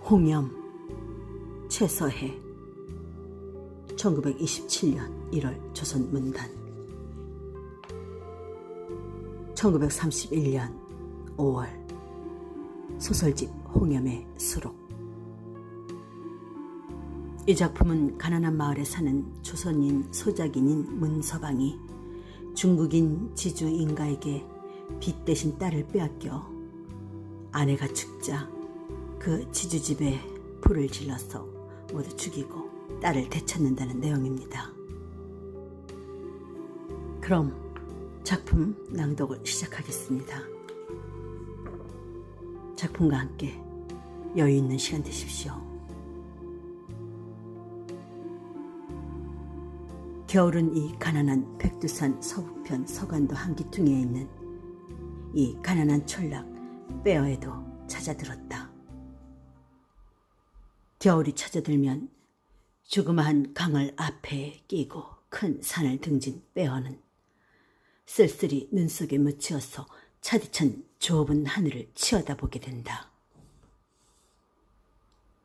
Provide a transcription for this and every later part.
홍염, 최서해. 1927년 1월 조선문단. 1931년 5월 소설집 홍염의 수록. 이 작품은 가난한 마을에 사는 조선인 소작인인 문서방이 중국인 지주 인가에게 빚 대신 딸을 빼앗겨 아내가 죽자 그 지주집에 불을 질러서 모두 죽이고 딸을 되찾는다는 내용입니다. 그럼 작품 낭독을 시작하겠습니다. 작품과 함께 여유 있는 시간 되십시오. 겨울은 이 가난한 백두산 서북편 서간도 한기퉁에 있는 이 가난한 촌락 빼어에도 찾아들었다. 겨울이 찾아들면 조그마한 강을 앞에 끼고 큰 산을 등진 빼어는 쓸쓸히 눈 속에 묻히어서 차디찬 좁은 하늘을 치어다보게 된다.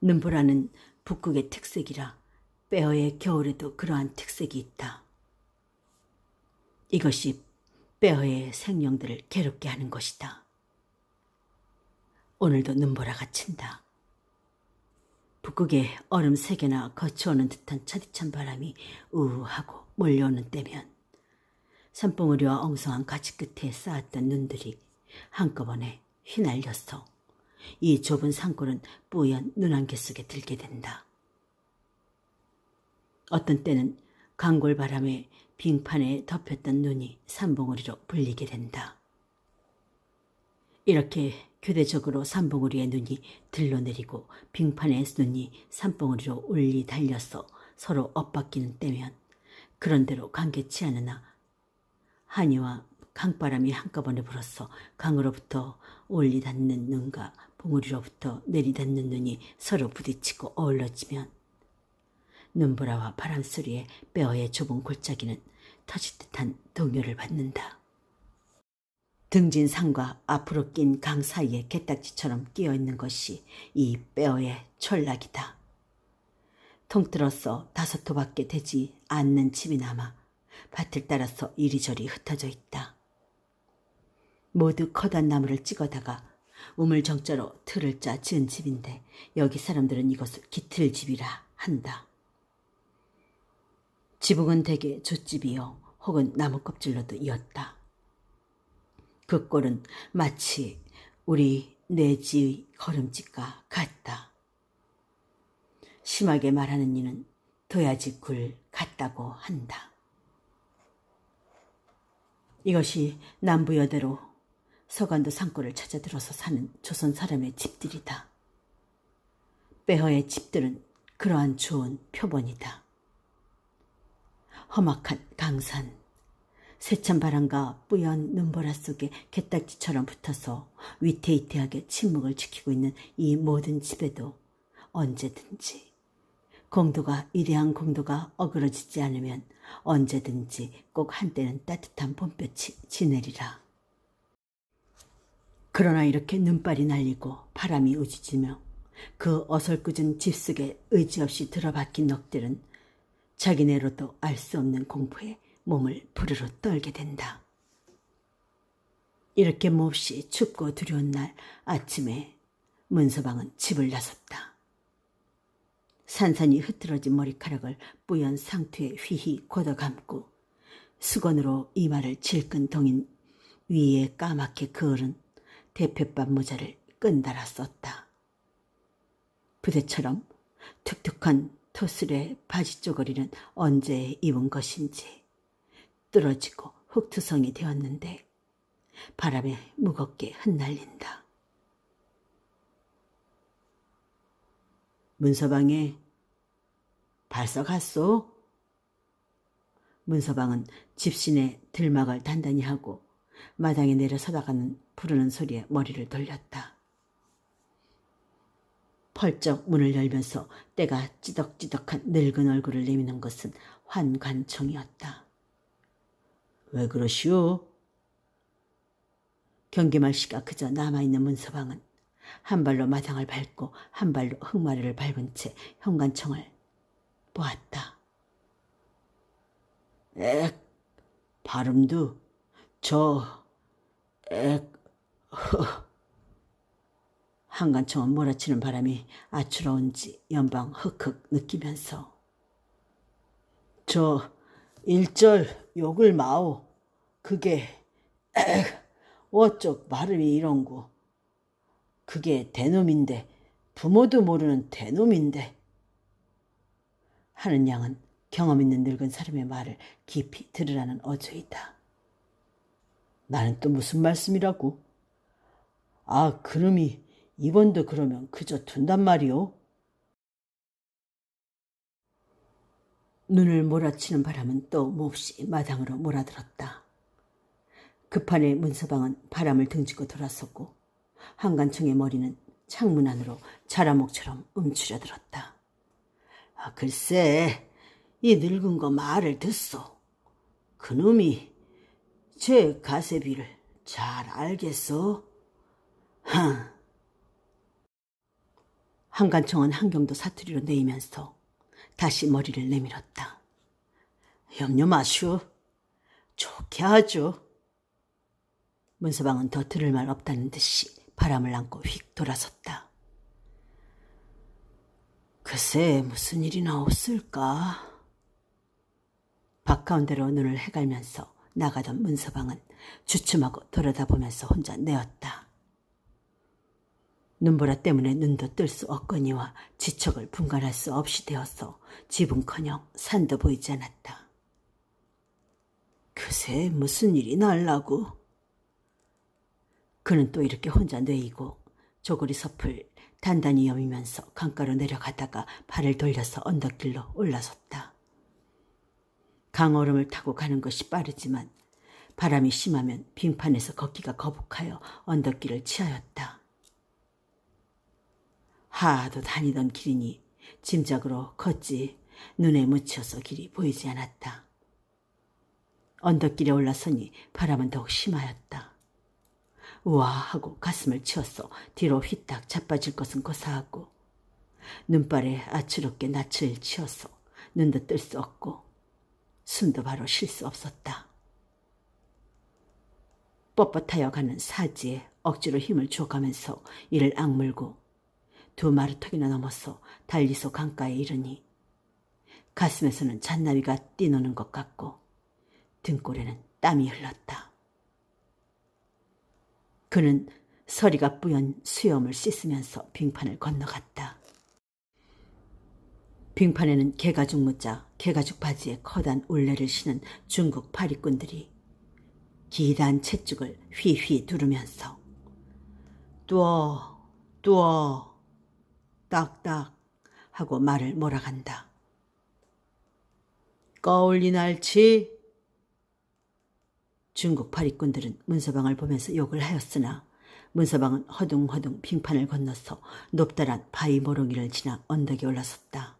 눈보라는 북극의 특색이라 빼어의 겨울에도 그러한 특색이 있다. 이것이 빼어의 생명들을 괴롭게 하는 것이다. 오늘도 눈보라가 친다. 북극의 얼음 세게나 거쳐오는 듯한 차디찬 바람이 우우하고 몰려오는 때면 산봉우리와 엉성한 가지 끝에 쌓았던 눈들이 한꺼번에 휘날려서 이 좁은 산골은 뿌연 눈안개 속에 들게 된다. 어떤 때는 강골 바람에 빙판에 덮였던 눈이 산봉우리로 불리게 된다. 이렇게 교대적으로 산봉우리의 눈이 들러내리고 빙판의 눈이 산봉우리로 올리 달려서 서로 엇바뀌는 때면 그런대로 감개치 않으나 한이와 강바람이 한꺼번에 불어서 강으로부터 올리 닿는 눈과 봉우리로부터 내리 닿는 눈이 서로 부딪히고 어울러지면 눈보라와 바람소리에 빼어의 좁은 골짜기는 터질 듯한 동요를 받는다. 등진 산과 앞으로 낀 강 사이에 개딱지처럼 끼어있는 것이 이 빼어의 촌락이다. 통틀어서 5호밖에 되지 않는 집이 남아 밭을 따라서 이리저리 흩어져 있다. 모두 커다란 나무를 찍어다가 우물정자로 틀을 짜 지은 집인데 여기 사람들은 이것을 기틀집이라 한다. 지붕은 대개 돛집이요 혹은 나무 껍질로도 이었다. 그 꼴은 마치 우리 내지의 걸음집과 같다. 심하게 말하는 이는 도야지 굴 같다고 한다. 이것이 남부여대로 서간도 산골을 찾아들어서 사는 조선 사람의 집들이다. 빼어의 집들은 그러한 좋은 표본이다. 험악한 강산, 세찬 바람과 뿌연 눈보라 속에 개딱지처럼 붙어서 위태위태하게 침묵을 지키고 있는 이 모든 집에도 언제든지 위대한 공도가 어그러지지 않으면 언제든지 꼭 한때는 따뜻한 봄볕이 지내리라. 그러나 이렇게 눈발이 날리고 바람이 우지지며 그 어설꾸준 집 속에 의지없이 들어박힌 넋들은 자기네로도 알 수 없는 공포에 몸을 부르르 떨게 된다. 이렇게 몹시 춥고 두려운 날 아침에 문서방은 집을 나섰다. 산산이 흐트러진 머리카락을 뿌연 상투에 휘휘 걷어감고 수건으로 이마를 질끈 동인 위에 까맣게 그을은 대패밥 모자를 끈달아 썼다. 부대처럼 툭툭한 토슬의 바지 쪼가리는 언제 입은 것인지 뚫어지고 흙투성이 되었는데 바람에 무겁게 흩날린다. 문서방에 벌써 갔소? 문서방은 집신의 들막을 단단히 하고 마당에 내려서다가는 부르는 소리에 머리를 돌렸다. 펄쩍 문을 열면서 때가 찌덕찌덕한 늙은 얼굴을 내미는 것은 환관총이었다. 왜 그러시오? 경계말 씨가 그저 남아있는 문서방은 한 발로 마당을 밟고 한 발로 흙마루를 밟은 채 현관청을 보았다. 액, 발음도 한간청은 몰아치는 바람이 아추러운지 연방 흑흑 느끼면서 저 1절 욕을 마오. 그게 어쩌 발음이 이런구. 그게 대놈인데 부모도 모르는 대놈인데 하는 양은 경험 있는 늙은 사람의 말을 깊이 들으라는 어조이다. 나는 또 무슨 말씀이라고? 아, 그놈이 이번도 그러면 그저 둔단 말이오. 눈을 몰아치는 바람은 또 몹시 마당으로 몰아들었다. 급한에 문서방은 바람을 등지고 돌아섰고 한간청의 머리는 창문 안으로 자라목처럼 움츠려들었다. 아, 글쎄, 이 늙은 거 말을 듣소. 그놈이 제 가세비를 잘 알겠소? 한간청은 한경도 사투리로 내이면서 다시 머리를 내밀었다. 염려 마시오. 좋게 하죠. 문서방은 더 들을 말 없다는 듯이 바람을 안고 휙 돌아섰다. 글쎄 무슨 일이나 없을까? 바가운데로 눈을 해갈면서 나가던 문서방은 주춤하고 돌아다보면서 혼자 내었다. 눈보라 때문에 눈도 뜰 수 없거니와 지척을 분간할 수 없이 되어서 집은커녕 산도 보이지 않았다. 그새 무슨 일이 날라고? 그는 또 이렇게 혼자 뇌이고 조구리 섭을 단단히 여미면서 강가로 내려가다가 발을 돌려서 언덕길로 올라섰다. 강얼음을 타고 가는 것이 빠르지만 바람이 심하면 빙판에서 걷기가 거북하여 언덕길을 취하였다. 하도 다니던 길이니 짐작으로 걷지 눈에 묻혀서 길이 보이지 않았다. 언덕길에 올라서니 바람은 더욱 심하였다. 우와 하고 가슴을 치어서 뒤로 휘딱 자빠질 것은 고사하고 눈발에 아츠럽게 낯을 치어서 눈도 뜰 수 없고 숨도 바로 쉴 수 없었다. 뻣뻣하여 가는 사지에 억지로 힘을 줘가면서 이를 악물고 두 마루턱이나 넘어서 달리소 강가에 이르니 가슴에서는 잔나비가 뛰노는 것 같고 등골에는 땀이 흘렀다. 그는 서리가 뿌연 수염을 씻으면서 빙판을 건너갔다. 빙판에는 개가죽 모자, 개가죽 바지에 커다란 울레를 신은 중국 파리꾼들이 기단 채죽을 휘휘 두르면서 뚜어 딱딱 하고 말을 몰아간다. 꺼울리 날치? 중국 파리꾼들은 문서방을 보면서 욕을 하였으나 문서방은 허둥허둥 빙판을 건너서 높다란 바위 모롱이를 지나 언덕에 올라섰다.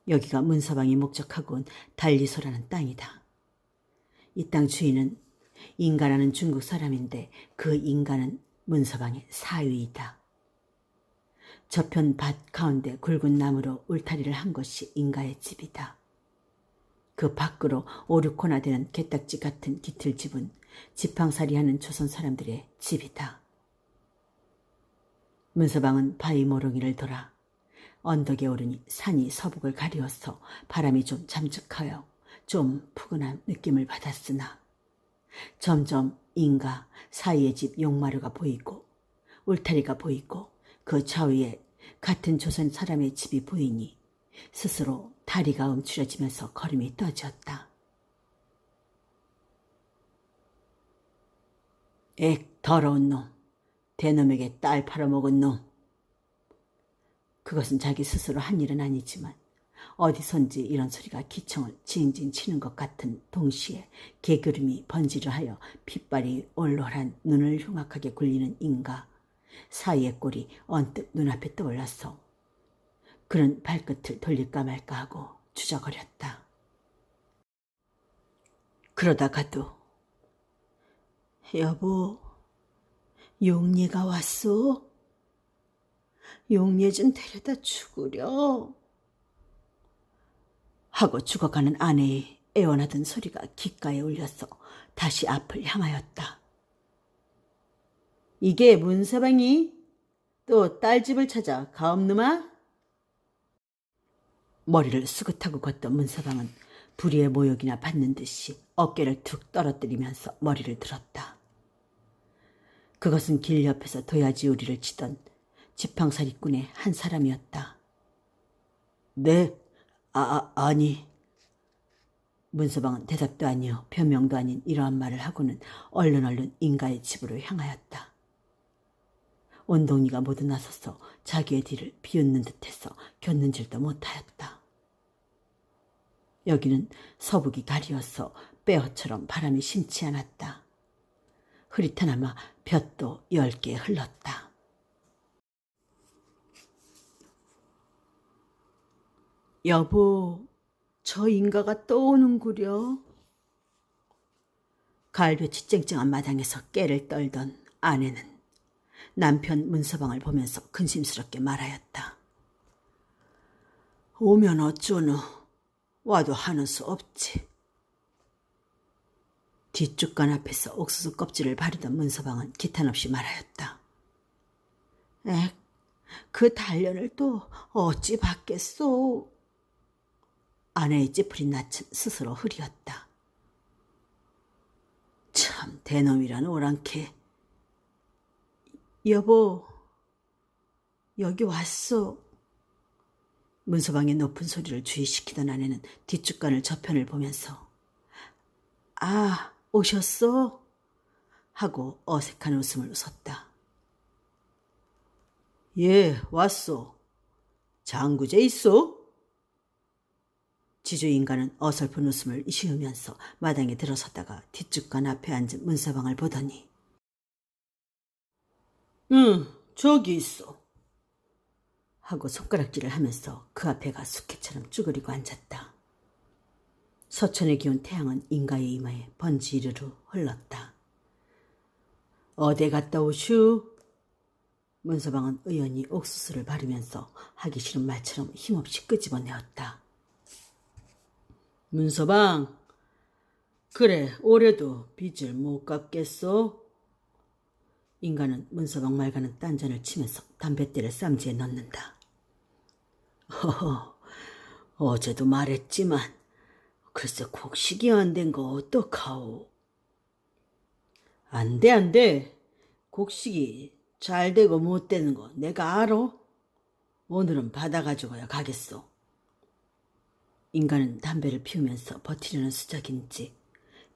여기가 문서방이 목적하고 온 달리소라는 땅이다. 이 땅 주인은 인가라는 중국 사람인데 그 인가는 문서방의 사위이다. 저편 밭 가운데 굵은 나무로 울타리를 한 것이 인가의 집이다. 그 밖으로 5, 6호나 되는 개딱지 같은 기틀집은 지팡살이하는 조선 사람들의 집이다. 문서방은 바위 모롱이를 돌아 언덕에 오르니 산이 서북을 가리워서 바람이 좀 잠적하여 좀 푸근한 느낌을 받았으나 점점 인가 사이의 집 용마루가 보이고 울타리가 보이고 그 좌위에 같은 조선 사람의 집이 보이니 스스로 다리가 움츠려지면서 걸음이 떠졌다. 액 더러운 놈, 대놈에게 딸 팔아먹은 놈. 그것은 자기 스스로 한 일은 아니지만 어디선지 이런 소리가 기청을 징징 치는 것 같은 동시에 개구름이 번지르하여 핏발이 올롤한 눈을 흉악하게 굴리는 인가 사이의 꼴이 언뜻 눈앞에 떠올랐어. 그는 발끝을 돌릴까 말까 하고 주저거렸다. 그러다가도 여보, 용례가 왔소? 용례 좀 데려다 죽으려. 하고 죽어가는 아내의 애원하던 소리가 귓가에 울려서 다시 앞을 향하였다. 이게 문서방이? 또 딸집을 찾아 가옵누마? 머리를 수긋하고 걷던 문서방은 불의의 모욕이나 받는 듯이 어깨를 툭 떨어뜨리면서 머리를 들었다. 그것은 길 옆에서 도야지 우리를 치던 지팡사리꾼의 한 사람이었다. 네, 아니. 문서방은 대답도 아니요 변명도 아닌 이러한 말을 하고는 얼른 인가의 집으로 향하였다. 온동이가 모두 나서서 자기의 뒤를 비웃는 듯해서 곁는질도 못하였다. 여기는 서북이 가리어서 빼어처럼 바람이 심치 않았다. 흐릿하나마 볕도 엷게 흘렀다. 여보, 저 인가가 또 오는구려. 가을볕이 쨍쨍한 마당에서 깨를 떨던 아내는 남편 문서방을 보면서 근심스럽게 말하였다. 오면 어쩌노. 와도 하는 수 없지. 뒷죽간 앞에서 옥수수 껍질을 바르던 문서방은 기탄없이 말하였다. 액, 그 단련을 또 어찌 받겠소. 아내의 찌푸린 낯은 스스로 흐리었다. 참 대놈이란 오랑캐. 여보, 여기 왔소. 문서방의 높은 소리를 주의시키던 아내는 뒷죽간을 저편을 보면서 아, 오셨소? 하고 어색한 웃음을 웃었다. 예, 왔소. 장구제 있소? 지주인간은 어설픈 웃음을 쉬우면서 마당에 들어섰다가 뒷죽간 앞에 앉은 문서방을 보더니 응, 저기 있어. 하고 손가락질을 하면서 그 앞에가 숙회처럼 쭈그리고 앉았다. 서천에 기운 태양은 인가의 이마에 번지르르 흘렀다. 어디 갔다 오슈? 문서방은 의연히 옥수수를 바르면서 하기 싫은 말처럼 힘없이 끄집어내었다. 문서방, 그래 올해도 빚을 못 갚겠소? 인간은 문서방 말과는 딴전을 치면서 담뱃대를 쌈지에 넣는다. 허허, 어제도 말했지만 글쎄 곡식이 안 된 거 어떡하오. 안 돼. 곡식이 잘 되고 못 되는 거 내가 알아. 오늘은 받아가지고야 가겠소. 인간은 담배를 피우면서 버티려는 수작인지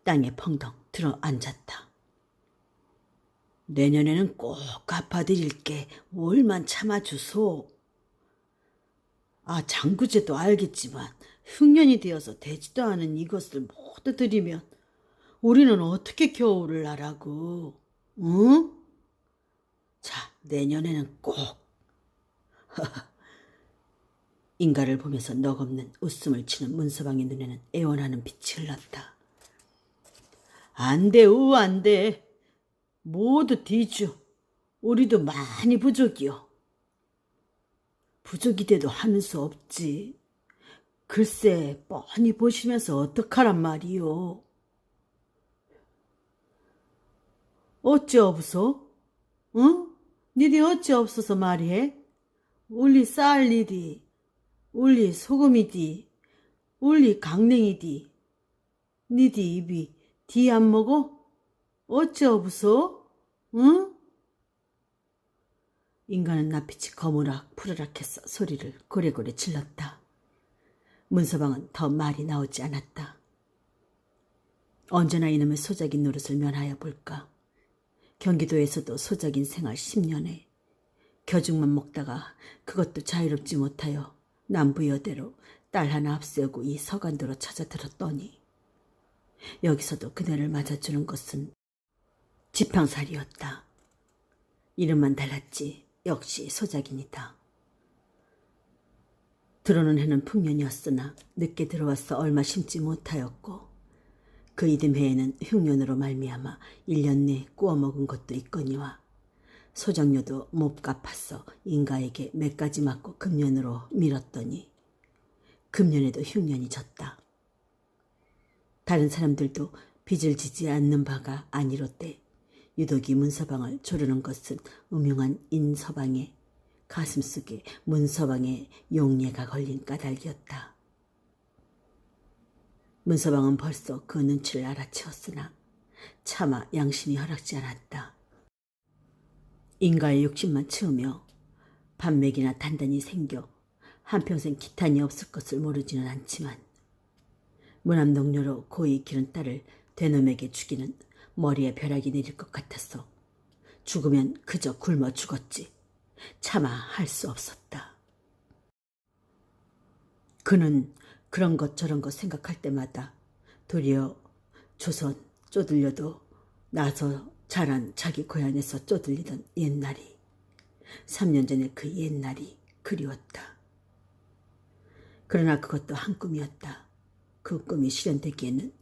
땅에 펑덩 들어 앉았다. 내년에는 꼭 갚아드릴게. 올만 참아주소. 아, 장구제도 알겠지만 흉년이 되어서 되지도 않은 이것을 모두 드리면 우리는 어떻게 겨울을 나라고, 응? 자, 내년에는 꼭. 인가를 보면서 넋없는 웃음을 치는 문서방의 눈에는 애원하는 빛이 흘렀다. 안 돼. 모두 뒤주. 우리도 많이 부족이요. 부족이 돼도 하는 수 없지. 글쎄 뻔히 보시면서 어떡하란 말이요. 어찌 없어? 응? 니디 어찌 없어서 말해? 울리 쌀리디, 울리 소금이디, 울리 강냉이디. 니디 입이 디 안 먹어? 어찌 없어? 응? 인간은 낯빛이 거무락 푸르락해서 소리를 고래고래 질렀다. 문서방은 더 말이 나오지 않았다. 언제나 이놈의 소작인 노릇을 면하여 볼까. 경기도에서도 소작인 생활 10년에 겨죽만 먹다가 그것도 자유롭지 못하여 남부여대로 딸 하나 앞세우고 이 서간도로 찾아들었더니 여기서도 그네를 맞아주는 것은 지팡살이었다. 이름만 달랐지 역시 소작인이다. 들어오는 해는 풍년이었으나 늦게 들어와서 얼마 심지 못하였고 그 이듬해에는 흉년으로 말미암아 1년 내 구워먹은 것도 있거니와 소장료도 못 갚았어 인가에게 몇 가지 맞고 금년으로 밀었더니 금년에도 흉년이 졌다. 다른 사람들도 빚을 지지 않는 바가 아니로되 유독이 문서방을 조르는 것은 음흉한 인서방의 가슴속에 문서방의 용례가 걸린 까닭이었다. 문서방은 벌써 그 눈치를 알아채었으나 차마 양심이 허락지 않았다. 인가의 욕심만 채우며 반맥이나 단단히 생겨 한평생 기탄이 없을 것을 모르지는 않지만 무남동료로 고이 기른 딸을 되놈에게 주기는 머리에 벼락이 내릴 것 같아서 죽으면 그저 굶어 죽었지 차마 할 수 없었다. 그는 그런 것 저런 것 생각할 때마다 도리어 조선 쪼들려도 나서 자란 자기 고향에서 쪼들리던 옛날이 3년 전의 그 옛날이 그리웠다. 그러나 그것도 한 꿈이었다. 그 꿈이 실현되기에는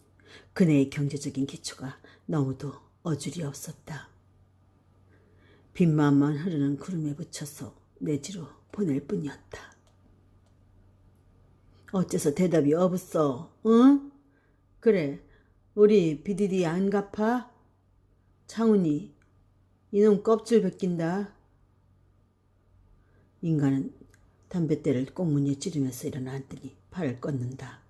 그네의 경제적인 기초가 너무도 어줄이 없었다. 빈마음만 흐르는 구름에 붙여서 내지로 보낼 뿐이었다. 어째서 대답이 없어? 응? 그래, 우리 비디디 안 갚아? 창훈이, 이놈 껍질 벗긴다. 인간은 담뱃대를 꽁무니에 찌르면서 일어나 앉더니 팔을 꺾는다.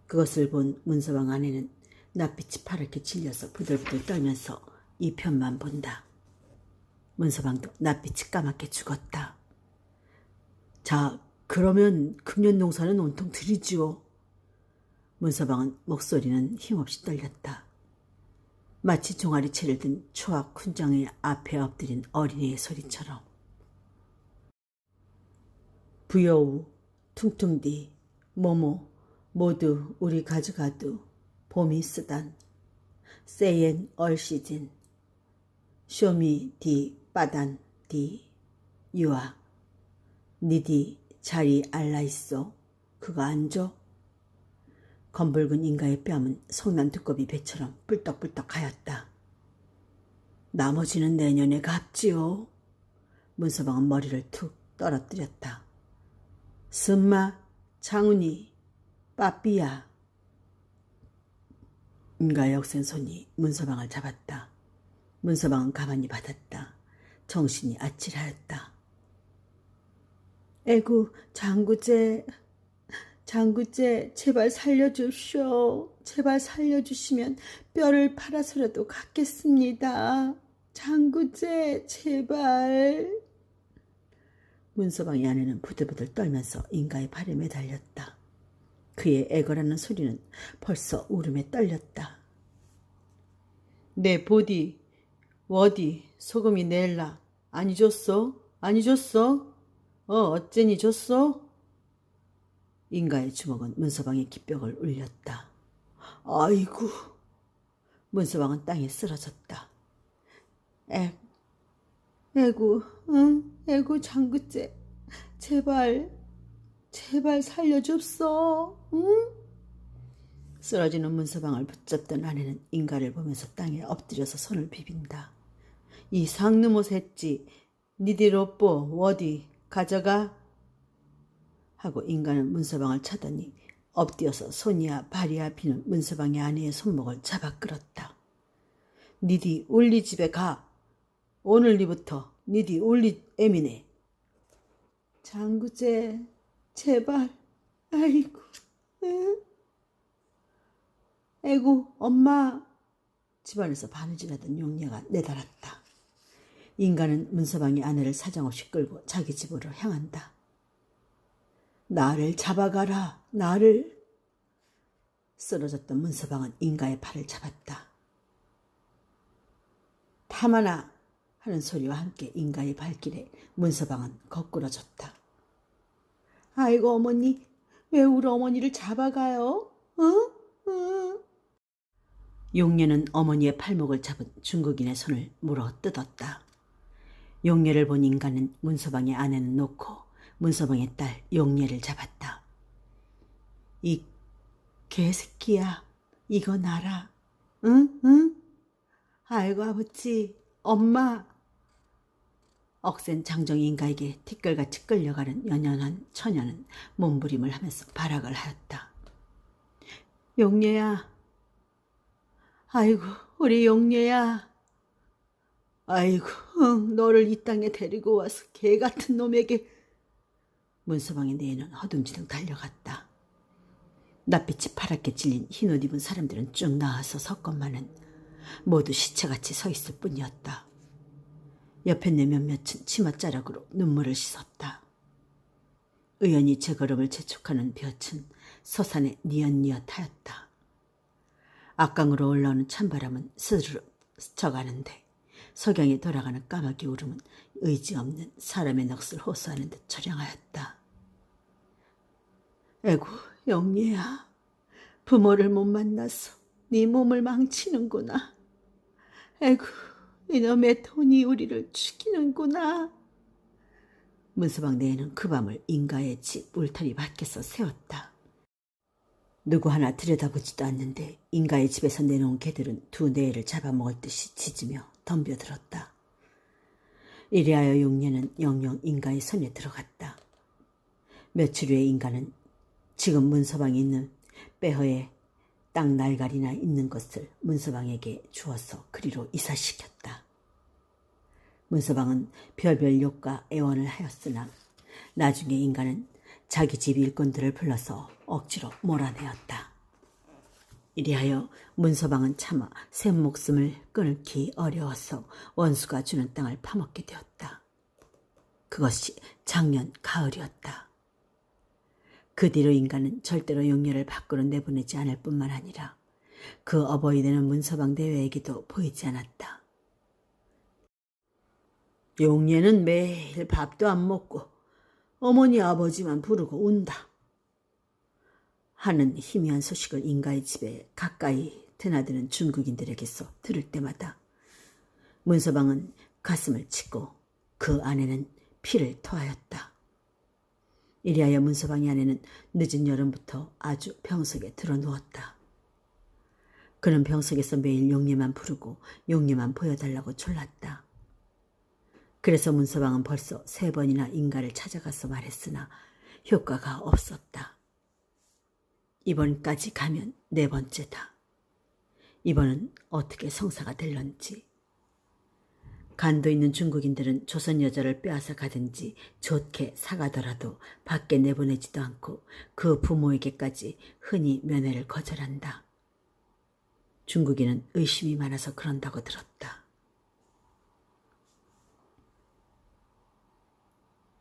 그것을 본 문서방 아내는 낯빛이 파랗게 질려서 부들부들 떨면서 이 편만 본다. 문서방도 낯빛이 까맣게 죽었다. 자, 그러면 금년 농사는 온통 드리지요. 문서방은 목소리는 힘없이 떨렸다. 마치 종아리채를 든 초학 훈장의 앞에 엎드린 어린이의 소리처럼. 부여우, 퉁퉁디, 모모 모두 우리 가져가도 봄이 쓰단 세옌 얼시진 쇼미 디 빠단 디 유아 니디 자리 알라있어 그거 안 줘? 검붉은 인가의 뺨은 성난 두꺼비 배처럼 뿔떡뿔떡 하였다. 나머지는 내년에 갚지요. 문서방은 머리를 툭 떨어뜨렸다. 승마, 장훈이, 빠삐야. 인가의 억센 손이 문서방을 잡았다. 문서방은 가만히 받았다. 정신이 아찔하였다. 에구, 장구제 제발 살려주시오. 제발 살려주시면 뼈를 팔아서라도 갖겠습니다. 장구제 제발. 문서방의 아내는 부들부들 떨면서 인가의 발에 매달렸다. 그의 애걸하는 소리는 벌써 울음에 떨렸다. 내 보디, 워디, 소금이 낼라. 아니 줬어? 아니 줬어? 어째니 줬어? 인가의 주먹은 문서방의 깃벽을 울렸다. 아이고. 문서방은 땅에 쓰러졌다. 에구, 응, 에구 장구째, 제발 살려줍소, 응? 쓰러지는 문서방을 붙잡던 아내는 인가를 보면서 땅에 엎드려서 손을 비빈다. 이 상느못 했지, 니들 오뽀 어디 가져가? 하고 인간은 문서방을 차더니 엎드려서 손이야 발이야 비는 문서방의 아내의 손목을 잡아 끌었다. 니디 울리 집에 가. 오늘 니부터 니디 울리 애미네. 장구제 제발. 아이고. 에구 엄마. 집안에서 바느질하던 용녀가 내달았다. 인간은 문서방의 아내를 사정없이 끌고 자기 집으로 향한다. 나를 잡아가라. 나를. 쓰러졌던 문서방은 인가의 팔을 잡았다. 타마나 하는 소리와 함께 인가의 발길에 문서방은 거꾸러졌다. 아이고 어머니, 왜 우리 어머니를 잡아가요? 용녀는 어머니의 팔목을 잡은 중국인의 손을 물어 뜯었다. 용녀를 본 인간은 문서방의 아내는 놓고 문서방의 딸 용녀를 잡았다. 이 개새끼야, 이거 놔라. 응? 아이고 아버지, 엄마. 억센 장정인가에게 티끌같이 끌려가는 연연한 처녀는 몸부림을 하면서 발악을 하였다. 용녀야, 아이고 우리 용녀야, 아이고 너를 이 땅에 데리고 와서 개 같은 놈에게. 문서방의 내에는 허둥지둥 달려갔다. 낯빛이 파랗게 질린 흰옷 입은 사람들은 쭉 나와서 섰건만은 모두 시체같이 서 있을 뿐이었다. 옆에 내 몇몇은 치맛자락으로 눈물을 씻었다. 의연히 제 걸음을 재촉하는 볕은 서산에 니엇니엇하였다. 앞강으로 올라오는 찬바람은 스르르 스쳐가는데 석양이 돌아가는 까마귀 울음은 의지 없는 사람의 넋을 호소하는 듯 처량하였다. 에고 영예야, 부모를 못 만나서 네 몸을 망치는구나. 에고 이놈의 돈이 우리를 죽이는구나. 문서방 내에는 그 밤을 인가의 집 울타리 밖에서 세웠다. 누구 하나 들여다보지도 않는데 인가의 집에서 내놓은 개들은 두 내를 잡아먹을 듯이 짖으며 덤벼들었다. 이리하여 용녀는 영영 인가의 손에 들어갔다. 며칠 후에 인가는 지금 문서방이 있는 빼허에 땅 날갈이나 있는 것을 문서방에게 주어서 그리로 이사시켰다. 문서방은 별별 욕과 애원을 하였으나 나중에 인가는 자기 집 일꾼들을 불러서 억지로 몰아내었다. 이리하여 문서방은 차마 새 목숨을 끊기 어려워서 원수가 주는 땅을 파먹게 되었다. 그것이 작년 가을이었다. 그 뒤로 인간은 절대로 용녀를 밖으로 내보내지 않을 뿐만 아니라 그 어버이 되는 문서방 대외에게도 보이지 않았다. 용녀는 매일 밥도 안 먹고 어머니 아버지만 부르고 운다 하는 희미한 소식을 인가의 집에 가까이 드나드는 중국인들에게서 들을 때마다 문서방은 가슴을 치고 그 안에는 피를 토하였다. 이리하여 문서방의 아내는 늦은 여름부터 아주 병석에 들어누웠다. 그는 병석에서 매일 용녀만 부르고 용녀만 보여달라고 졸랐다. 그래서 문서방은 벌써 3번이나 인가를 찾아가서 말했으나 효과가 없었다. 이번까지 가면 4번째다. 이번은 어떻게 성사가 될런지. 간도 있는 중국인들은 조선 여자를 빼앗아 가든지 좋게 사가더라도 밖에 내보내지도 않고 그 부모에게까지 흔히 면회를 거절한다. 중국인은 의심이 많아서 그런다고 들었다.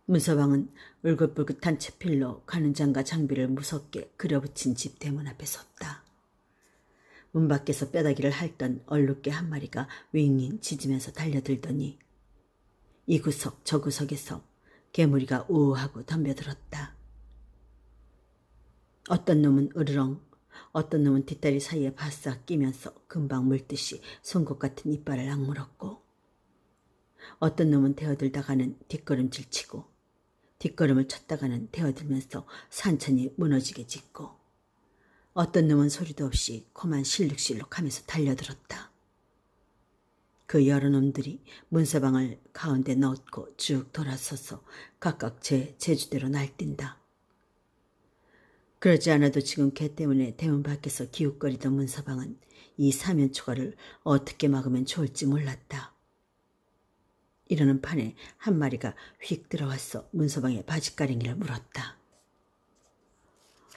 문서방은 울긋불긋한 채필로 가는 장과 장비를 무섭게 그려붙인 집 대문 앞에 섰다. 문 밖에서 뼈다귀를 핥던 얼룩개 한 마리가 윙윙 짖으면서 달려들더니 이 구석 저 구석에서 개무리가 우우하고 덤벼들었다. 어떤 놈은 으르렁, 어떤 놈은 뒷다리 사이에 바싹 끼면서 금방 물듯이 송곳 같은 이빨을 악물었고 어떤 놈은 대어들다가는 뒷걸음질 치고 뒷걸음을 쳤다가는 대어들면서 산천이 무너지게 짖고 어떤 놈은 소리도 없이 코만 실룩실룩하면서 달려들었다. 그 여러 놈들이 문서방을 가운데 넣고 쭉 돌아서서 각각 제 제주대로 날뛴다. 그러지 않아도 지금 개 때문에 대문 밖에서 기웃거리던 문서방은 이 사면초가를 어떻게 막으면 좋을지 몰랐다. 이러는 판에 한 마리가 휙 들어와서 문서방의 바지가랭이를 물었다.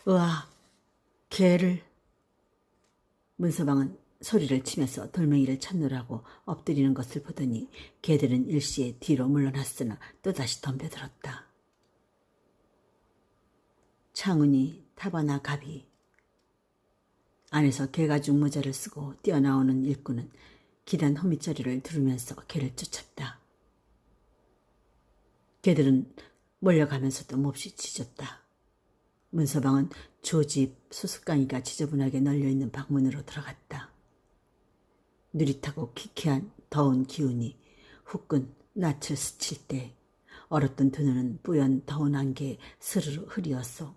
으아, 개를. 문서방은 소리를 치면서 돌멩이를 찾느라고 엎드리는 것을 보더니 개들은 일시에 뒤로 물러났으나 또다시 덤벼들었다. 창훈이 타바나 갑이 안에서 개가죽 모자를 쓰고 뛰어나오는 일꾼은 기단 호미자리를 두르면서 개를 쫓았다. 개들은 몰려가면서도 몹시 짖었다. 문서방은 조집 수수깡이가 지저분하게 널려있는 방문으로 들어갔다. 느릿하고 키키한 더운 기운이 후끈 낯을 스칠 때 얼었던 두 눈은 뿌연 더운 안개에 스르르 흐리어서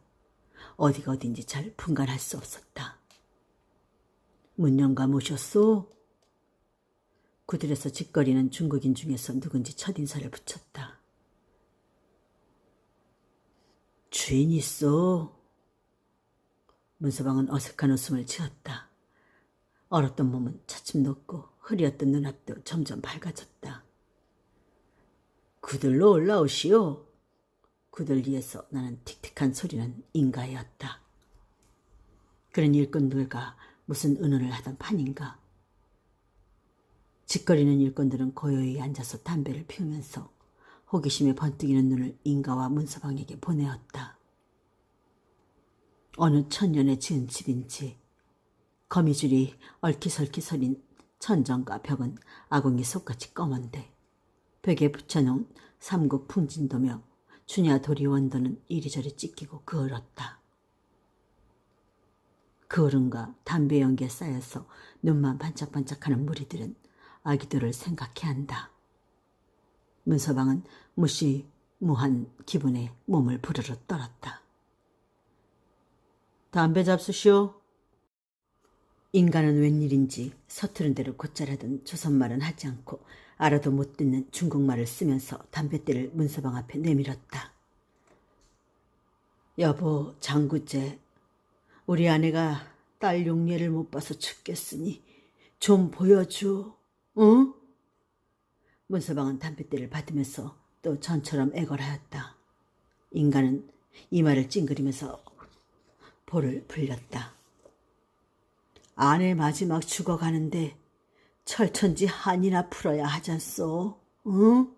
어디가 어딘지 잘 분간할 수 없었다. 문영가 모셨소? 구들에서 짓거리는 중국인 중에서 누군지 첫인사를 붙였다. 주인 있어. 문서방은 어색한 웃음을 지었다. 얼었던 몸은 차츰 녹고 흐리었던 눈앞도 점점 밝아졌다. 그들로 올라오시오. 그들 위에서 나는 틱틱한 소리는 인가였다. 그런 일꾼들과 무슨 의논을 하던 판인가. 짓거리는 일꾼들은 고요히 앉아서 담배를 피우면서 호기심에 번뜩이는 눈을 인가와 문서방에게 보내었다. 어느 천년에 지은 집인지 거미줄이 얼키설키 서린 천정과 벽은 아궁이 속같이 검은데 벽에 붙여놓은 삼국 풍진도며 주냐 도리 원도는 이리저리 찢기고 그을었다. 그을음과 담배 연기에 쌓여서 눈만 반짝반짝하는 무리들은 아기들을 생각해 한다. 문서방은 무시무한 기분에 몸을 부르르 떨었다. 담배 잡수시오. 인간은 웬일인지 서투른 대로 곧잘하던 조선말은 하지 않고 알아도 못 듣는 중국말을 쓰면서 담뱃대를 문서방 앞에 내밀었다. 여보, 장구째, 우리 아내가 딸 용례를 못 봐서 죽겠으니 좀 보여줘, 응? 문서방은 담뱃대를 받으면서 또 전처럼 애걸하였다. 인간은 이마를 찡그리면서 볼을 불렸다. 아내 마지막 죽어가는데 철천지 한이나 풀어야 하잖소, 응?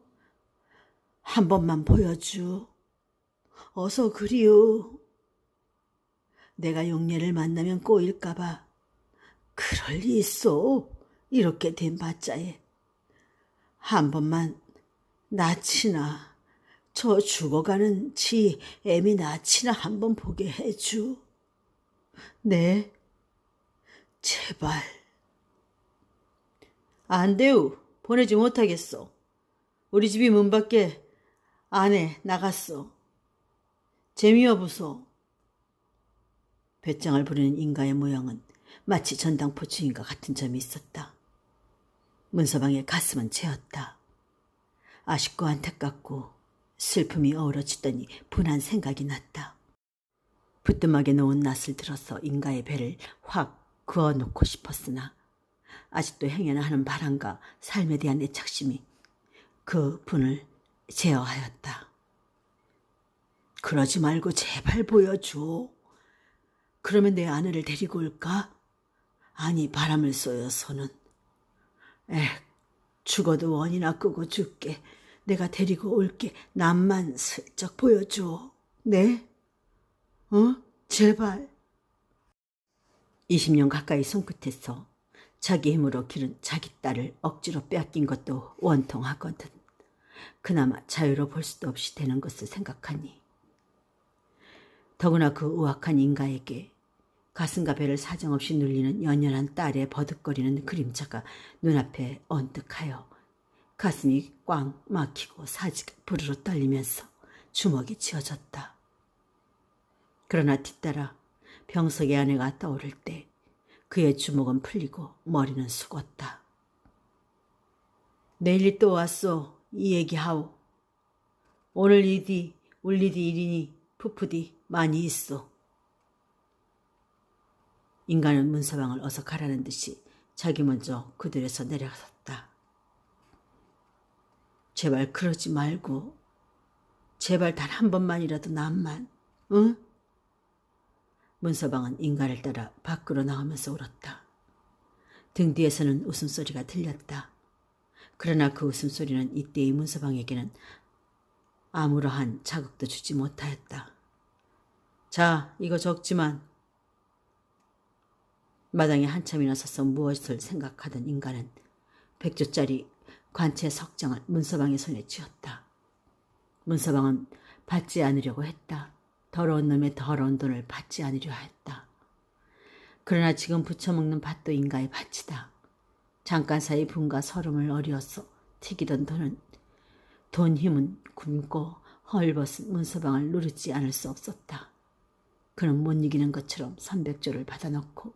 한 번만 보여줘. 어서 그리오. 내가 용례를 만나면 꼬일까봐. 그럴 리 있어. 이렇게 된 바자에. 한 번만 낯이나 저 죽어가는 지 애미 낯이나 한 번 보게 해줘. 네, 제발. 안 돼요. 보내지 못하겠어. 우리 집이 문 밖에 안에 나갔어. 재미없어서. 배짱을 부리는 인가의 모양은 마치 전당포 주인과 같은 점이 있었다. 문서방의 가슴은 채었다. 아쉽고 안타깝고 슬픔이 어우러지더니 분한 생각이 났다. 부뚜막에 놓은 낫을 들어서 인가의 배를 확 그어놓고 싶었으나 아직도 행여나하는 바람과 삶에 대한 애착심이 그 분을 제어하였다. 그러지 말고 제발 보여줘. 그러면 내 아내를 데리고 올까? 아니, 바람을 쏘여서는. 죽어도 원이나 끄고 줄게. 내가 데리고 올게. 남만 슬쩍 보여줘. 네? 제발. 20년 가까이 손끝에서 자기 힘으로 기른 자기 딸을 억지로 빼앗긴 것도 원통하거든. 그나마 자유로 볼 수도 없이 되는 것을 생각하니. 더구나 그 우악한 인가에게 가슴과 배를 사정없이 눌리는 연연한 딸의 버득거리는 그림자가 눈앞에 언뜩하여 가슴이 꽉 막히고 사지가 부르르 떨리면서 주먹이 쥐어졌다. 그러나 뒤따라 병석의 아내가 떠오를 때 그의 주먹은 풀리고 머리는 숙었다. 내일이 또 왔어. 이 얘기하오. 오늘 이디 울리디 일이니 푸푸디 많이 있어. 인간은 문서방을 어서 가라는 듯이 자기 먼저 그들에서 내려갔다. 제발 그러지 말고 제발 단 한 번만이라도 남만, 응? 문서방은 인간을 따라 밖으로 나오면서 울었다. 등 뒤에서는 웃음소리가 들렸다. 그러나 그 웃음소리는 이때의 문서방에게는 아무러한 자극도 주지 못하였다. 자, 이거 적지만. 마당에 한참이나 서서 무엇을 생각하던 인간은 100조짜리 관채 석장을 문서방의 손에 쥐었다. 문서방은 받지 않으려고 했다. 더러운 놈의 더러운 돈을 받지 않으려 했다. 그러나 지금 부쳐먹는 밭도 인가의 밭이다. 잠깐 사이 분과 서름을 어리어서 튀기던 돈 힘은 굶고 헐벗은 문서방을 누르지 않을 수 없었다. 그는 못 이기는 것처럼 300조를 받아놓고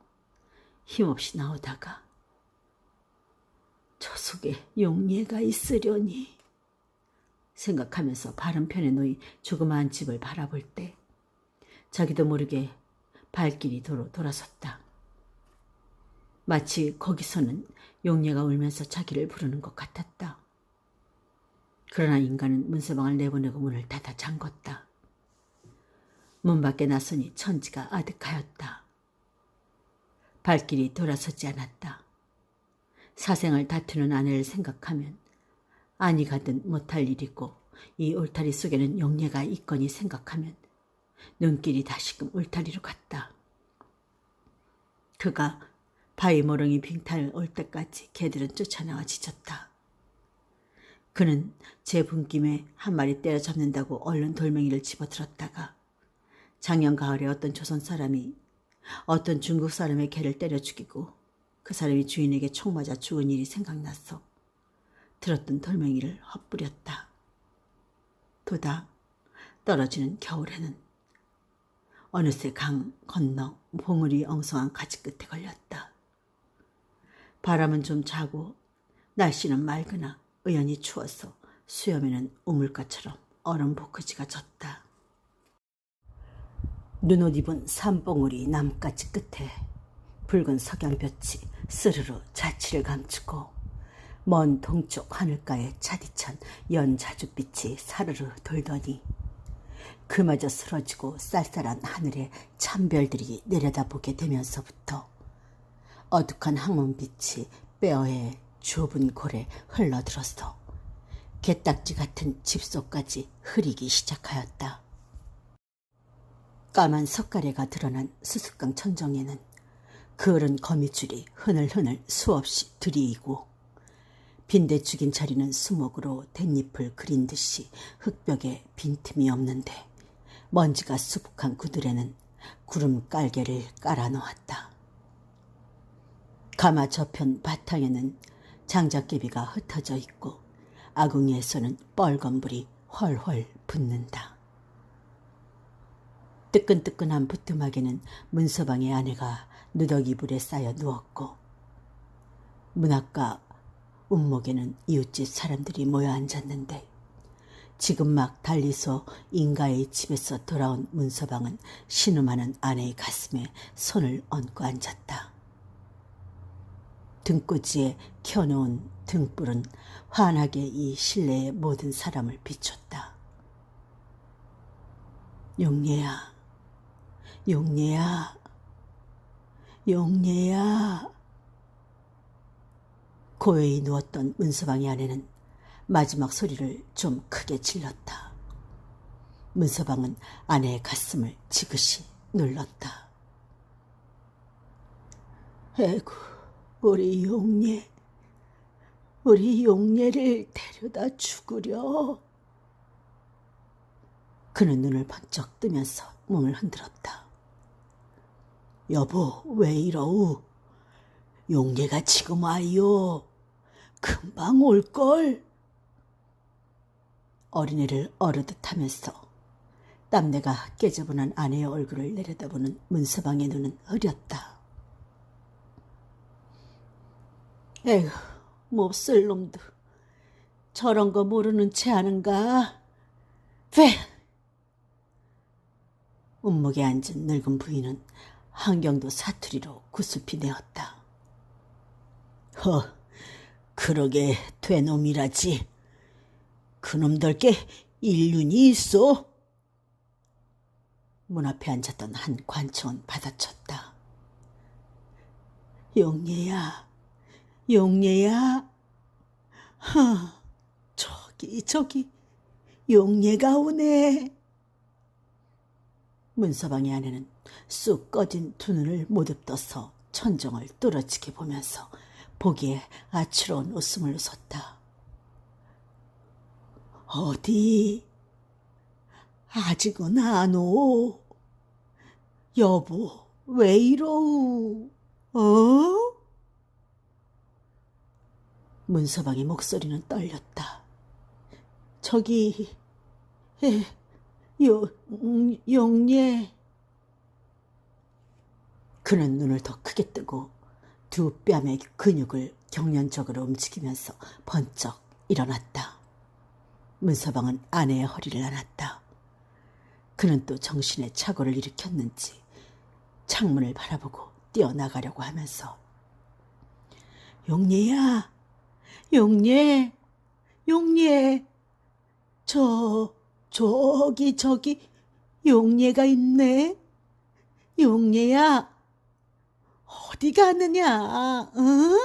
힘없이 나오다가 저 속에 용례가 있으려니 생각하면서 바른 편에 놓인 조그마한 집을 바라볼 때 자기도 모르게 발길이 도로 돌아섰다. 마치 거기서는 용녀가 울면서 자기를 부르는 것 같았다. 그러나 인간은 문서방을 내보내고 문을 닫아 잠궜다. 문 밖에 나서니 천지가 아득하였다. 발길이 돌아서지 않았다. 사생을 다투는 아내를 생각하면 아니 가든 못할 일이고 이 울타리 속에는 용녀가 있거니 생각하면 눈길이 다시금 울타리로 갔다. 그가 바위 모렁이 빙탄을 올 때까지 개들은 쫓아나와 짖었다. 그는 제 분김에 한 마리 때려잡는다고 얼른 돌멩이를 집어들었다가 작년 가을에 어떤 조선 사람이 어떤 중국 사람의 개를 때려 죽이고 그 사람이 주인에게 총 맞아 죽은 일이 생각나서 들었던 돌멩이를 헛뿌렸다. 도다 떨어지는 겨울에는 어느새 강 건너 봉우리 엉성한 가지 끝에 걸렸다. 바람은 좀 자고 날씨는 맑으나 의연히 추워서 수염에는 우물가처럼 얼음 보크지가 졌다. 눈옷 입은 산봉우리 나뭇가지 끝에 붉은 석양볕이 스르르 자취를 감추고 먼 동쪽 하늘가에 차디찬 연자줏빛이 사르르 돌더니 그마저 쓰러지고 쌀쌀한 하늘에 찬별들이 내려다보게 되면서부터 어둑한 항문빛이 뼈에 좁은 골에 흘러들어서 게딱지 같은 집속까지 흐리기 시작하였다. 까만 석가래가 드러난 수수깡 천정에는 그을은 거미줄이 흐늘흐늘 수없이 들이이고 빈대죽인 자리는 수목으로 댄잎을 그린 듯이 흙벽에 빈틈이 없는데 먼지가 수북한 구들에는 구름 깔개를 깔아놓았다. 가마 저편 바탕에는 장작개비가 흩어져 있고 아궁이에서는 빨간 불이 훨훨 붙는다. 뜨끈뜨끈한 부뚜막에는 문서방의 아내가 누더기불에 쌓여 누웠고 문 앞과 운목에는 이웃집 사람들이 모여 앉았는데 지금 막 달리서 인가의 집에서 돌아온 문서방은 신음하는 아내의 가슴에 손을 얹고 앉았다. 등꽂이에 켜놓은 등불은 환하게 이 실내의 모든 사람을 비췄다. 용례야, 용례야, 용례야. 고요히 누웠던 문서방의 아내는 마지막 소리를 좀 크게 질렀다. 문서방은 아내의 가슴을 지그시 눌렀다. 에구, 우리 용례, 우리 용례를 데려다 죽으려. 그는 눈을 번쩍 뜨면서 몸을 흔들었다. 여보, 왜 이러우? 용례가 지금 와요. 금방 올걸. 어린애를 어르듯 하면서 땀내가 깨져보는 아내의 얼굴을 내려다보는 문서방의 눈은 흐렸다. 에휴, 몹쓸 놈도 저런 거 모르는 채 하는가? 왜? 운목에 앉은 늙은 부인은 한경도 사투리로 구슬피 내었다. 그러게 되놈이라지. 그놈들께 인륜이 있어. 문 앞에 앉았던 한 관청은 받아쳤다. 용례야, 용례야. 저기 용례가 오네. 문서방의 아내는 쑥 꺼진 두 눈을 모두 떠서 천정을 뚫어지게 보면서 보기에 아추러운 웃음을 웃었다. 어디? 아직은 안 오. 여보, 왜 이러우? 문서방의 목소리는 떨렸다. 저기, 용례. 그는 눈을 더 크게 뜨고 두 뺨의 근육을 경련적으로 움직이면서 번쩍 일어났다. 문서방은 아내의 허리를 안았다. 그는 또 정신에 착오를 일으켰는지 창문을 바라보고 뛰어나가려고 하면서 용례야, 용례, 용례, 저기 용례가 있네. 용례야, 어디 가느냐, 응?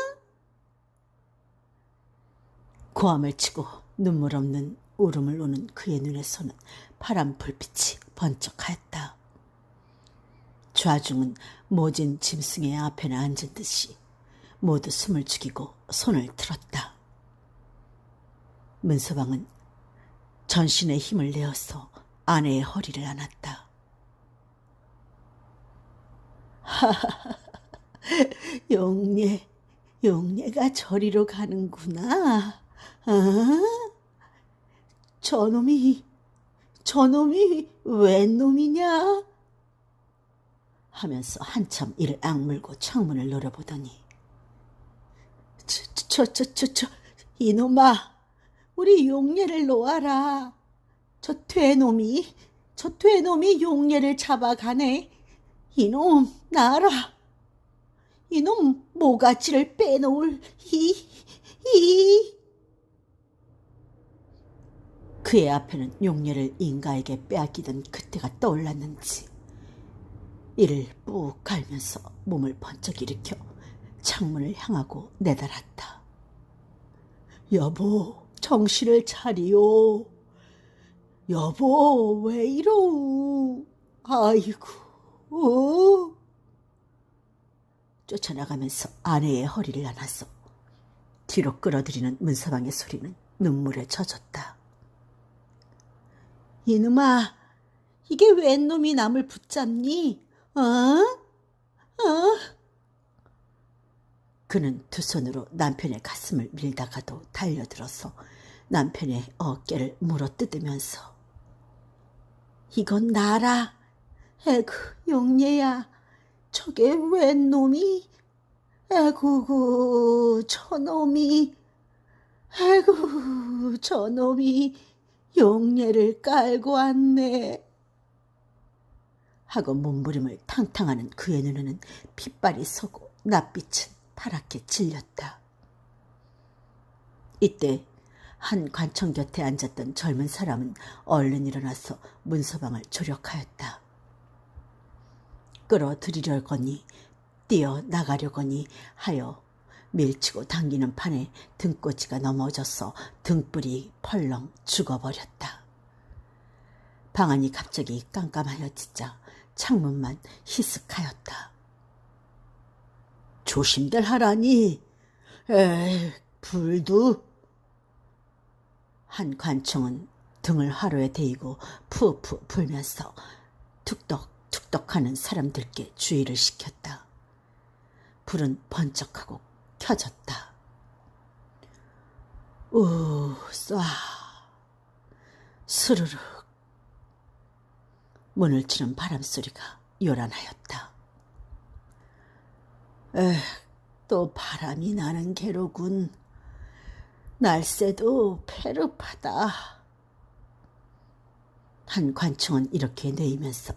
고함을 치고 눈물 없는 울음을 우는 그의 눈에서는 파란 불빛이 번쩍하였다. 좌중은 모진 짐승의 앞에나 앉은 듯이 모두 숨을 죽이고 손을 틀었다. 문서방은 전신의 힘을 내어서 아내의 허리를 안았다. 하하하, 용례가 저리로 가는구나. 저놈이 웬 놈이냐? 하면서 한참 이를 악물고 창문을 노려보더니 이놈아, 우리 용례를 놓아라. 저 퇴놈이 용례를 잡아가네. 이놈 나라. 이놈 모가지를 빼놓을 그의 앞에는 용례를 인가에게 빼앗기던 그때가 떠올랐는지 이를 꾹 갈면서 몸을 번쩍 일으켜 창문을 향하고 내달았다. 여보, 정신을 차리오. 여보, 왜 이러우. 아이고. 쫓아나가면서 아내의 허리를 안아서 뒤로 끌어들이는 문서방의 소리는 눈물에 젖었다. 이놈아, 이게 웬 놈이 남을 붙잡니? 그는 두 손으로 남편의 가슴을 밀다가도 달려들어서 남편의 어깨를 물어뜯으면서 이건 나라. 에구, 용례야, 저게 웬 놈이? 에구, 저놈이 용례를 깔고 왔네. 하고 몸부림을 탕탕하는 그의 눈에는 핏발이 서고 낯빛은 파랗게 질렸다. 이때 한 관청 곁에 앉았던 젊은 사람은 얼른 일어나서 문서방을 조력하였다. 끌어들이려거니 뛰어나가려거니 하여 밀치고 당기는 판에 등꼬치가 넘어져서 등불이 펄렁 죽어버렸다. 방안이 갑자기 깜깜하여지자 창문만 희석하였다. 조심들 하라니. 불도. 한 관청은 등을 화로에 대이고 푸푸 불면서 툭덕툭덕하는 사람들께 주의를 시켰다. 불은 번쩍하고 켜졌다. 쏴. 스르륵. 문을 치는 바람소리가 요란하였다. 또 바람이 나는 게로군. 날새도 패릅하다. 한 관청은 이렇게 내이면서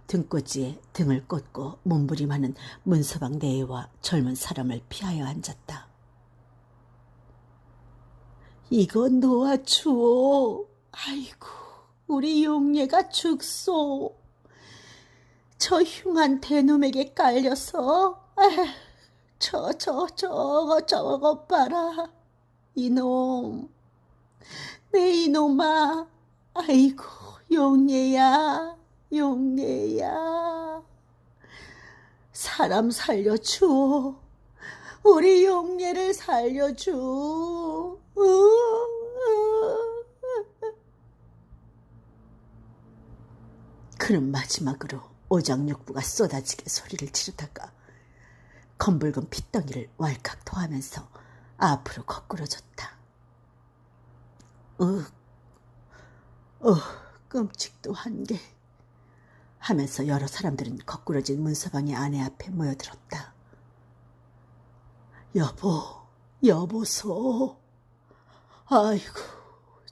등꼬지에 등을 꽂고 몸부림하는 문서방 내외와 젊은 사람을 피하여 앉았다. 이거 놓아주오. 아이고, 우리 용례가 죽소. 저 흉한 대놈에게 깔려서 저것 봐라. 이놈, 내 이놈아. 아이고, 용례야. 사람 살려주오. 우리 용례를 살려주. 그는 마지막으로 오장육부가 쏟아지게 소리를 지르다가 검붉은 핏덩이를 왈칵 토하면서 앞으로 거꾸러졌다. 끔찍도 한게 하면서 여러 사람들은 거꾸러진 문서방의 아내 앞에 모여들었다. 여보소. 아이고,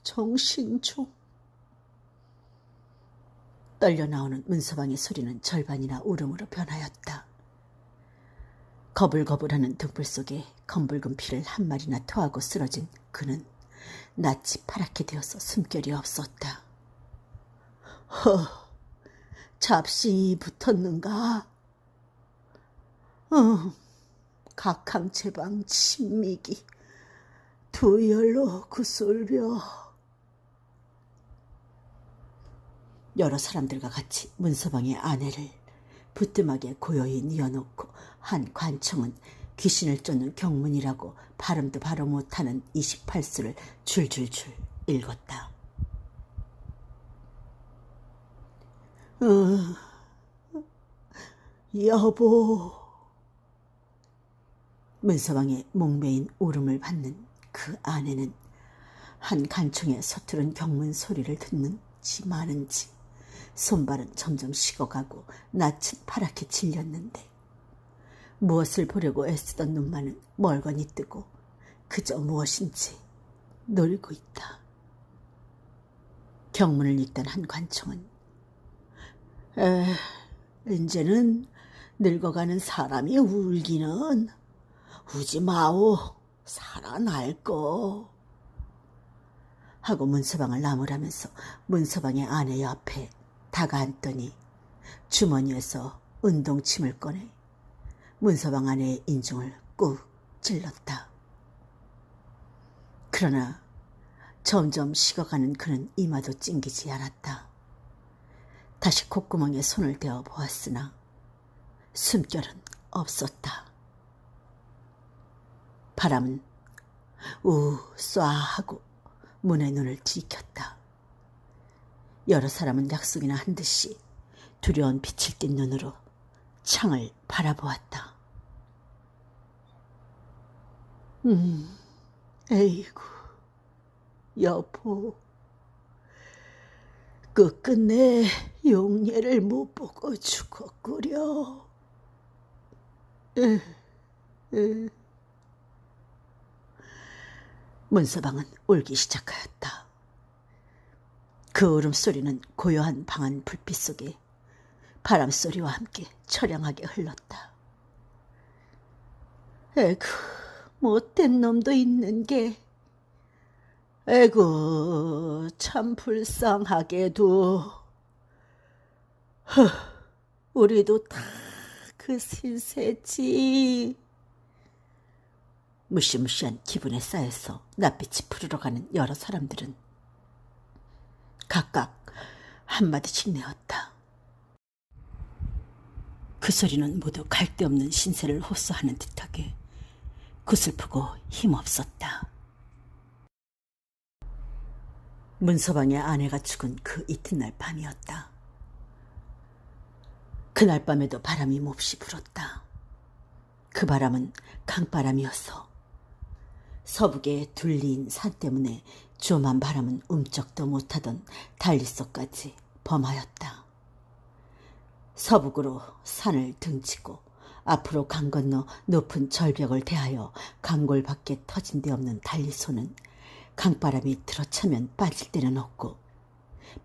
정신 좀. 떨려 나오는 문서방의 소리는 절반이나 울음으로 변하였다. 거불거불하는 등불 속에 검붉은 피를 한 마리나 토하고 쓰러진 그는 낯이 파랗게 되어서 숨결이 없었다. 잡신이 붙었는가? 각항제방 친미기 두열로 구솔벼. 여러 사람들과 같이 문서방의 아내를 부뚜막에 고요히 뉘어놓고 한 관청은 귀신을 쫓는 경문이라고 발음도 바로 못하는 28수를 줄줄줄 읽었다. 여보. 문서방의 목매인 울음을 받는 그 아내는 한 간청의 서투른 경문 소리를 듣는지 마는지 손발은 점점 식어가고 낯은 파랗게 질렸는데 무엇을 보려고 애쓰던 눈만은 멀거니 뜨고 그저 무엇인지 놀고 있다. 경문을 읽던 한 관청은 이제는 늙어가는 사람이 울기는 우지 마오. 살아날거. 하고 문서방을 나무라면서 문서방의 아내 옆에 다가앉더니 주머니에서 운동침을 꺼내 문서방 아내의 인중을 꾹 찔렀다. 그러나 점점 식어가는 그는 이마도 찡기지 않았다. 다시 콧구멍에 손을 대어 보았으나 숨결은 없었다. 바람은 우쏴 하고 문에 눈을 들이켰다. 여러 사람은 약속이나 한 듯이 두려운 빛을 띤 눈으로 창을 바라보았다. 에이구, 여보. 끝끝내 용례를 못 보고 죽었구려. 문서방은 울기 시작하였다. 그 울음소리는 고요한 방안 불빛 속에 바람소리와 함께 처량하게 흘렀다. 에구, 못된 놈도 있는 게. 에구, 참 불쌍하게도. 우리도 다 그 신세지. 무시무시한 기분에 쌓여서 낯빛이 푸르러가는 여러 사람들은 각각 한마디씩 내었다. 그 소리는 모두 갈데없는 신세를 호소하는 듯하게 구슬프고 힘없었다. 문서방의 아내가 죽은 그 이튿날 밤이었다. 그날 밤에도 바람이 몹시 불었다. 그 바람은 강바람이어서 서북에 둘린 산 때문에 조만 바람은 움쩍도 못하던 달리서까지 범하였다. 서북으로 산을 등지고 앞으로 강 건너 높은 절벽을 대하여 강골 밖에 터진 데 없는 달리소는 강바람이 들어차면 빠질 데는 없고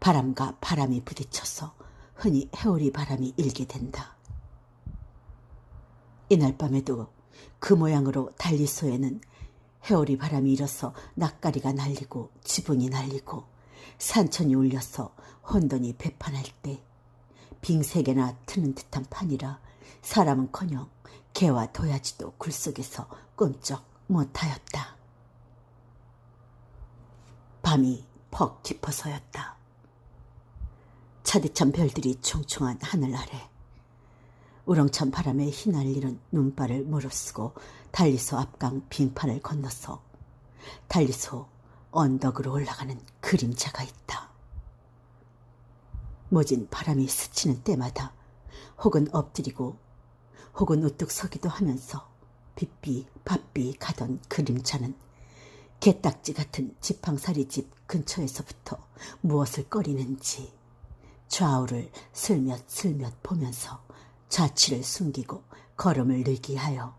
바람과 바람이 부딪혀서 흔히 해오리 바람이 일게 된다. 이날 밤에도 그 모양으로 달리소에는 해오리 바람이 일어서 낯가리가 날리고 지붕이 날리고 산천이 울려서 혼돈이 배판할 때 빙세개나 트는 듯한 판이라 사람은커녕 개와 도야지도 굴 속에서 꼼짝 못하였다. 밤이 퍽 깊어서였다. 차디찬 별들이 총총한 하늘 아래 우렁찬 바람에 휘날리는 눈발을 무릅쓰고 달리소 앞강 빙판을 건너서 달리소 언덕으로 올라가는 그림자가 있다. 모진 바람이 스치는 때마다 혹은 엎드리고 혹은 우뚝 서기도 하면서 빗비 밥비 가던 그림자는 개딱지 같은 지팡사리집 근처에서부터 무엇을 꺼리는지 좌우를 슬며슬며 보면서 자취를 숨기고 걸음을 느기하여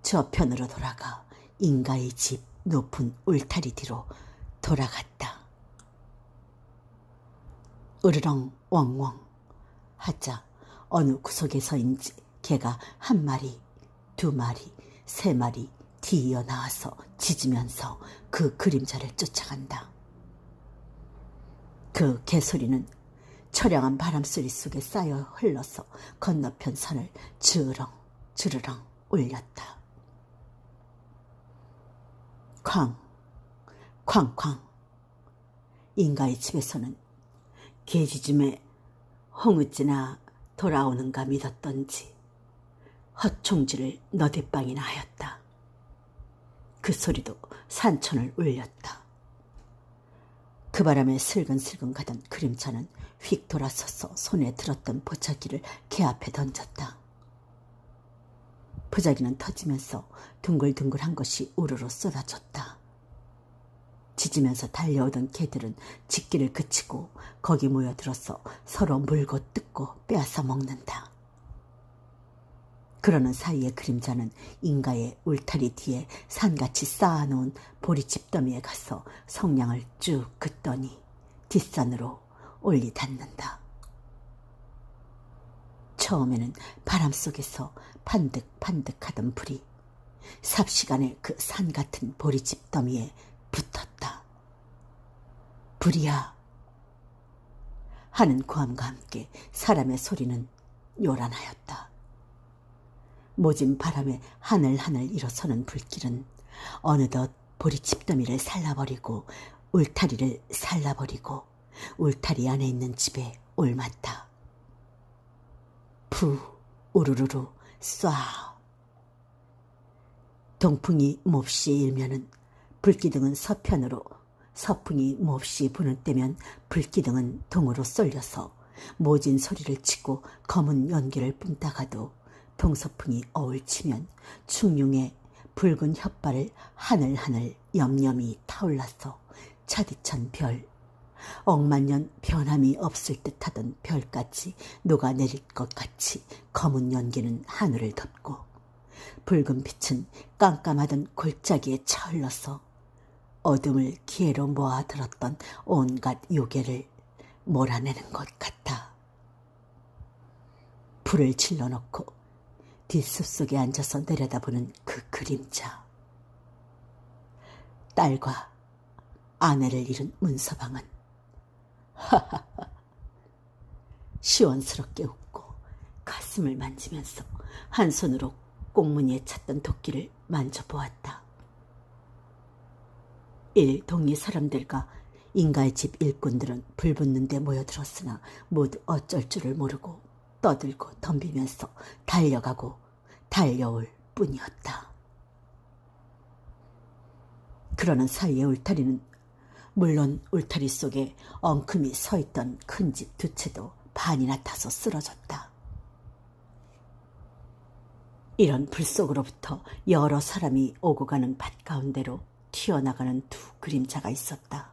저편으로 돌아가 인가의 집 높은 울타리 뒤로 돌아갔다. 으르렁 웡웡 하자 어느 구석에서인지 개가 한 마리, 두 마리, 세 마리 뒤이어 나와서 짖으면서 그 그림자를 쫓아간다. 그 개소리는 처량한 바람소리 속에 쌓여 흘러서 건너편 산을 주렁 주르렁 울렸다. 쾅, 쾅쾅. 인가의 집에서는 개짖음에 홍우찌나 돌아오는가 믿었던지 헛총질을 너댓방이나 하였다. 그 소리도 산천을 울렸다. 그 바람에 슬근슬근 가던 그림자는 휙 돌아서서 손에 들었던 보자기를 개 앞에 던졌다. 보자기는 터지면서 둥글둥글한 것이 우르르 쏟아졌다. 짖으면서 달려오던 개들은 짖기를 그치고 거기 모여들어서 서로 물고 뜯고 빼앗아 먹는다. 그러는 사이에 그림자는 인가의 울타리 뒤에 산같이 쌓아놓은 보리집 더미에 가서 성냥을 쭉 긋더니 뒷산으로 올리 닿는다. 처음에는 바람 속에서 판득판득하던 불이 삽시간에 그 산 같은 보리집 더미에 붙었다. 불이야 하는 고함과 함께 사람의 소리는 요란하였다. 모진 바람에 하늘하늘 일어서는 불길은 어느덧 보리집 더미를 살라버리고 울타리를 살라버리고 울타리 안에 있는 집에 올맞다. 푸 우르르르 쏴. 동풍이 몹시 일면은 불기둥은 서편으로, 서풍이 몹시 부는 때면 불기둥은 동으로 쏠려서 모진 소리를 치고 검은 연기를 뿜다가도 동서풍이 어울치면 충룡의 붉은 혓발을 하늘하늘 염염이 타올라서 차디찬 별, 억만년 변함이 없을 듯하던 별까지 녹아내릴 것 같이 검은 연기는 하늘을 덮고 붉은 빛은 깜깜하던 골짜기에 차흘러서 어둠을 기회로 모아들었던 온갖 요괴를 몰아내는 것 같아. 불을 질러놓고 뒷숲속에 앉아서 내려다보는 그 그림자. 딸과 아내를 잃은 문서방은 하하하 시원스럽게 웃고 가슴을 만지면서 한 손으로 꽁무니에 찼던 도끼를 만져보았다. 동리 사람들과 인가의 집 일꾼들은 불 붙는 데 모여들었으나 모두 어쩔 줄을 모르고 떠들고 덤비면서 달려가고 달려올 뿐이었다. 그러는 사이에 울타리는 물론 울타리 속에 엉큼이 서있던 큰 집 두 채도 반이나 타서 쓰러졌다. 이런 불 속으로부터 여러 사람이 오고 가는 밭 가운데로 튀어나가는 두 그림자가 있었다.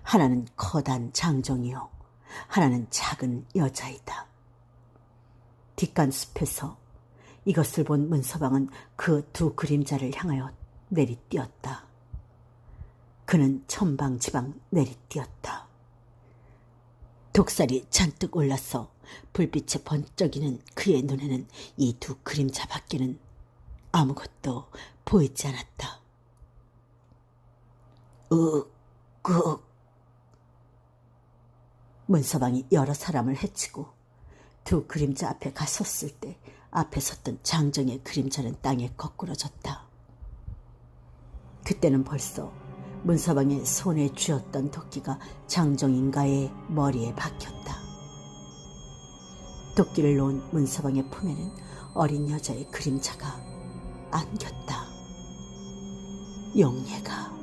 하나는 커다란 장정이요, 하나는 작은 여자이다. 뒷간숲에서 이것을 본 문서방은 그 두 그림자를 향하여 내리뛰었다. 그는 천방지방 내리뛰었다. 독살이 잔뜩 올라서 불빛에 번쩍이는 그의 눈에는 이 두 그림자 밖에는 아무것도 보이지 않았다. 문서방이 여러 사람을 해치고 두 그림자 앞에 갔었을 때 앞에 섰던 장정의 그림자는 땅에 거꾸러졌다. 그때는 벌써 문서방의 손에 쥐었던 도끼가 장정인가의 머리에 박혔다. 도끼를 놓은 문서방의 품에는 어린 여자의 그림자가 안겼다. 용예가.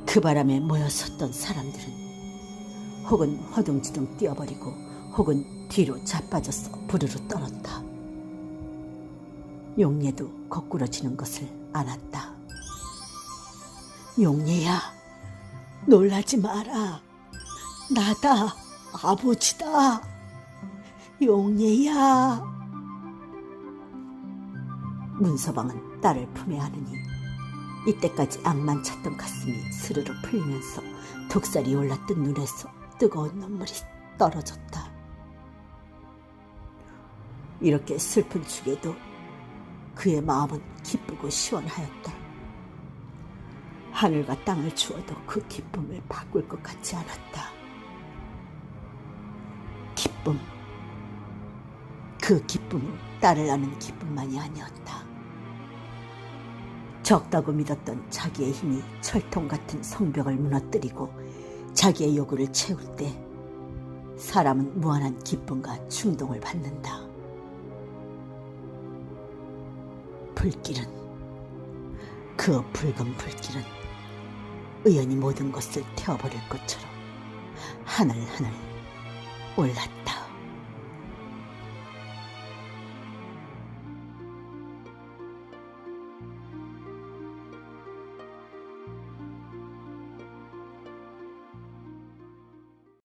그 바람에 모여섰던 사람들은 혹은 허둥지둥 뛰어버리고 혹은 뒤로 자빠져서 부르르 떨었다. 용예도 거꾸러지는 것을 안았다. 용예야, 놀라지 마라. 나다, 아버지다. 용예야. 문서방은 딸을 품에 안으니 이때까지 악만 찼던 가슴이 스르르 풀리면서 독살이 올랐던 눈에서 뜨거운 눈물이 떨어졌다. 이렇게 슬픈 중에도 그의 마음은 기쁘고 시원하였다. 하늘과 땅을 주어도 그 기쁨을 바꿀 것 같지 않았다. 기쁨, 그 기쁨은 딸을 낳는 기쁨만이 아니었다. 적다고 믿었던 자기의 힘이 철통 같은 성벽을 무너뜨리고 자기의 요구를 채울 때 사람은 무한한 기쁨과 충동을 받는다. 불길은, 그 붉은 불길은 의연히 모든 것을 태워버릴 것처럼 하늘하늘 올랐다.